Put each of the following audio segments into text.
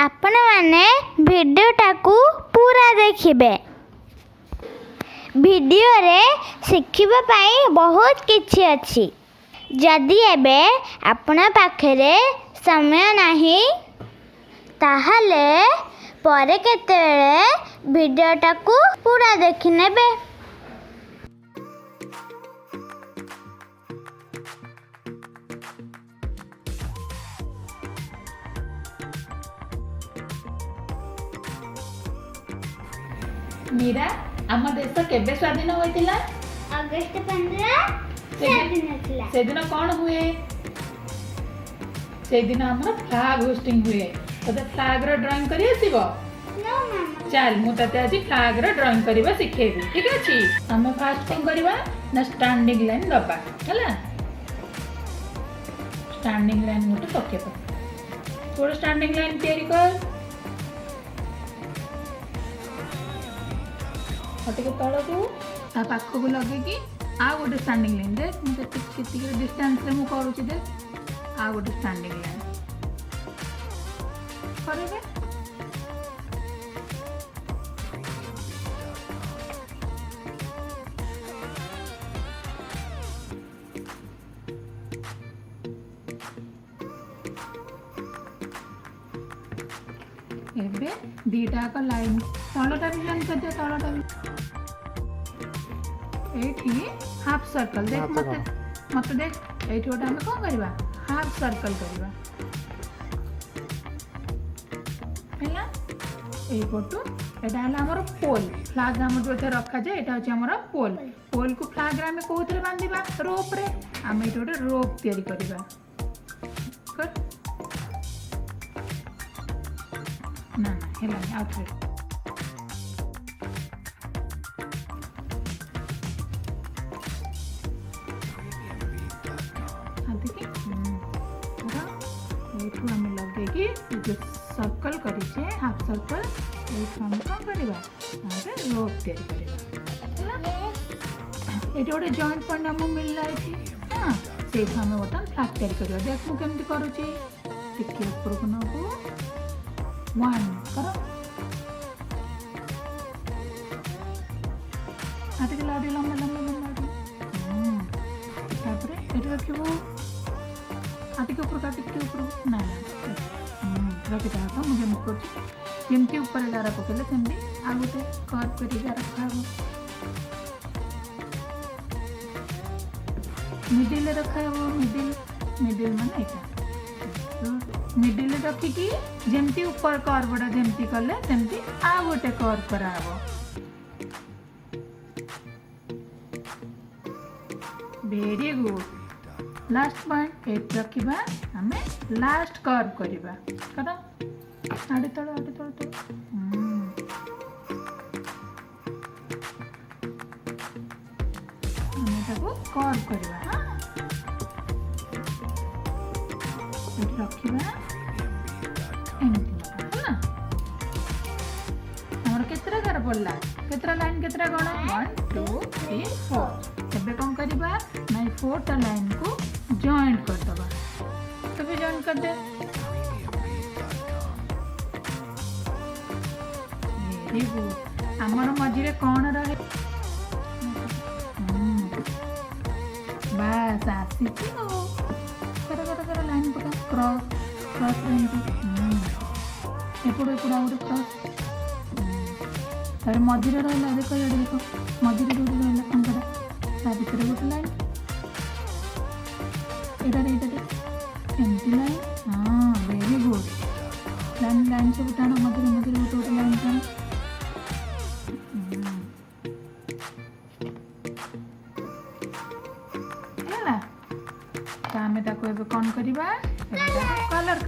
आपण माने भिडियोटा को पूरा देखिबे। भिडियो रे शिखिबा पाई बहुत किछि अछि। जदि एबे आपना पाखरे समय नाही ताहाले परे केतेबेले भिडियोटा को पूरा देखि नेबे। मीरा आम देश केबे स्वाधीन होइतिला? अगस्त 15 स्वाधीन होइतिला। से दिन कौन हुए? से दिन हमर फ्लैग होस्टिंग हुए। तते फ्लैग रो ड्राइंग करी आसीबो? नो मामा। चल मु तते आज फ्लैग रो ड्राइंग करबा सिखेबी। ठीक अछि? हमें फर्स्ट थिंग करबा ना स्टैंडिंग लाइन दबा। हला स्टैंडिंग लाइन मोटे पकेबा। थोड़ा स्टैंडिंग लाइन तैयारी कर। हटे के तळ को आ पाख को लगे कि आ गोटे स्टैंडिंग लाइन देख मु केति डिस्टेंस रे मु करूची देख आ गोटे स्टैंडिंग लाइन करबे। एबे दीटा का लाइन तळटा भी लाइन कर दे तळटा भी एठी हाफ सर्कल देख मते मते देख एठी ओटा हम कोन करबा हाफ सर्कल करबा हैला ए फोटो एटा हला हमर पोल फ्लैग हम जोते रखा जाय एटा होची हमर पोल पोल को फ्लैग रे हम कोथरे बांधीबा रोप रे हम एठी ओटे रोप तयारी करबा कर ना हेला आउट सर्कल करिछे हाफ सर्कल हम कौन करबा आरे रोप तयारी करबा एटा गोटे जॉइंट पॉइंट हमको मिलला अछि हां से हम बटन फ्लैग तयारी करबा देख मु केमति करूची टिके ऊपर को नबो 1 करो आटे के लाडी लंबा लंबा लंबा तापर एटा रखिबो आटे के ऊपर ना रखिता था मुझे मुझको जमती ऊपर गारा पकेले सेमती आ गोटे कर्व करी गारा रखाबो मिडिल रखाबो मिडिल माने एटा मिडिल रखी की जमती ऊपर कर्वडा जमती कले सेमती आ गोटे कर्व कराबो वेरी गुड लास्ट पॉइंट एट रखिबा हमें लास्ट कर्व करिबा करो आडे तळ हमें ताको कर्व करिबा हां एट रखिबा एमती ना हमर केतरा कर पड़ला केतरा लाइन केतरा गण 1 2 3 4 एबे कोन करिबा नाइ 4 टा लाइन को जॉइंट कर दबा तो भी जॉइंट कर दे वेरी गुड हमर मझिरे कोन रहे बस आसी हो कर लाइन पका क्रॉस लाइन एपड़ आउट क्रॉस तार मझिरे रहला देखो ये देखो मझिरे जोड़ी रहला अंकड़ा ता भीतर गोटे लाइन एटा एमती लाइन हाँ वेरी गुड लाइन सब टाण मझे गोटे लाइन टाण है तो आम ताको एबे कौन करिबा कलर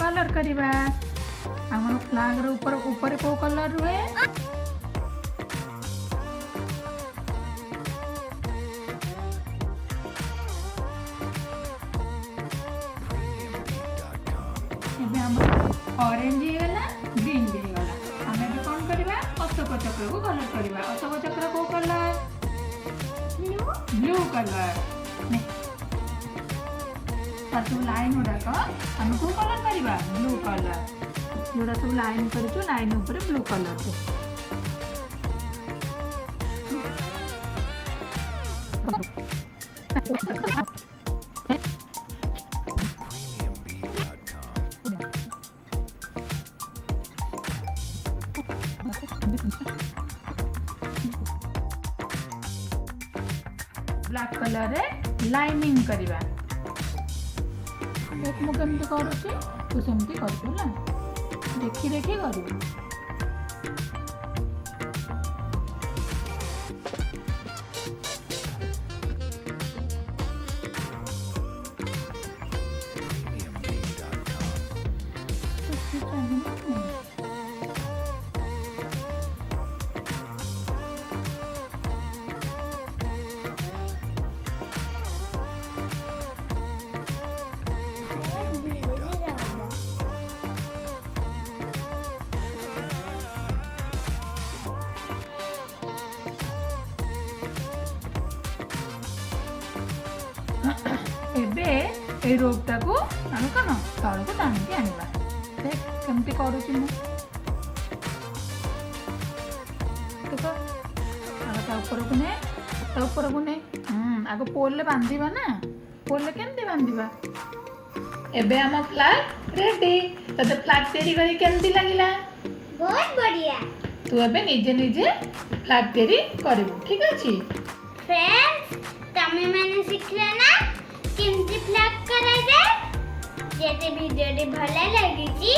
कलर करिबा हमर फ्लैग रे ऊपर को कलर रुए ଏବେ ଆମର ଅରେଞ୍ଜ ହେଇଗଲା, ଗ୍ରୀନ୍ ବି ହେଇଗଲା। ଆମେ ଏବେ କ'ଣ କରିବା? ଅଶୋକ ଚକ୍ରକୁ କଲର୍ କରିବା। ଅଶୋକ ଚକ୍ର କୋଉ କଲର୍? Blue colour. ତାର ସବୁ ଲାଇନ୍ ଗୁଡ଼ାକ ଆମେ କୋଉ କଲର୍ କରିବା? Blue colour. ଯୋଉଟା ସବୁ ଲାଇନ୍ କରିଛୁ, ଲାଇନ୍ ଉପରେ ବ୍ଲୁ କଲର୍ ଦେ। ବ୍ଲାକ୍ କଲର୍ରେ ଲାଇନିଂ କରିବା। ଦେଖ ମୁଁ କେମିତି କରୁଛି, ତୁ ସେମିତି କରିବୁ ହେଲା, ଦେଖି ଦେଖି କରିବୁ। ଏବେ এই ରୋପଟାକୁ ଆମେ କ'ଣ ତଳକୁ ଟାଣିକି ଆଣିବା। ଦେଖ କେମିତି କରୁଛି ମୁଁ। ଦେଖ ଆଗ ତା ଉପରକୁ ନେ, ତା ଉପରକୁ ନେ। ଆଗ ପୋଲରେ ବାନ୍ଧିବା ନା, ପୋଲରେ କେମିତି ବାନ୍ଧିବା। ଏବେ ଆମ ଫ୍ଲାଗ ରେଡି। ତତେ ଫ୍ଲାଗ ତିଆରି କରି କେମିତି ଲାଗିଲା? ବହୁତ ବଢିଆ। ତୁ ଏବେ ନିଜେ ନିଜେ ଫ୍ଲାଗ ତିଆରି କରିବୁ, ଠିକ ଅଛି? फ्रेंड्स तमे मैंने शिखला ना केमती फ्लैग कराइबे। जदि वीडियो भल लगी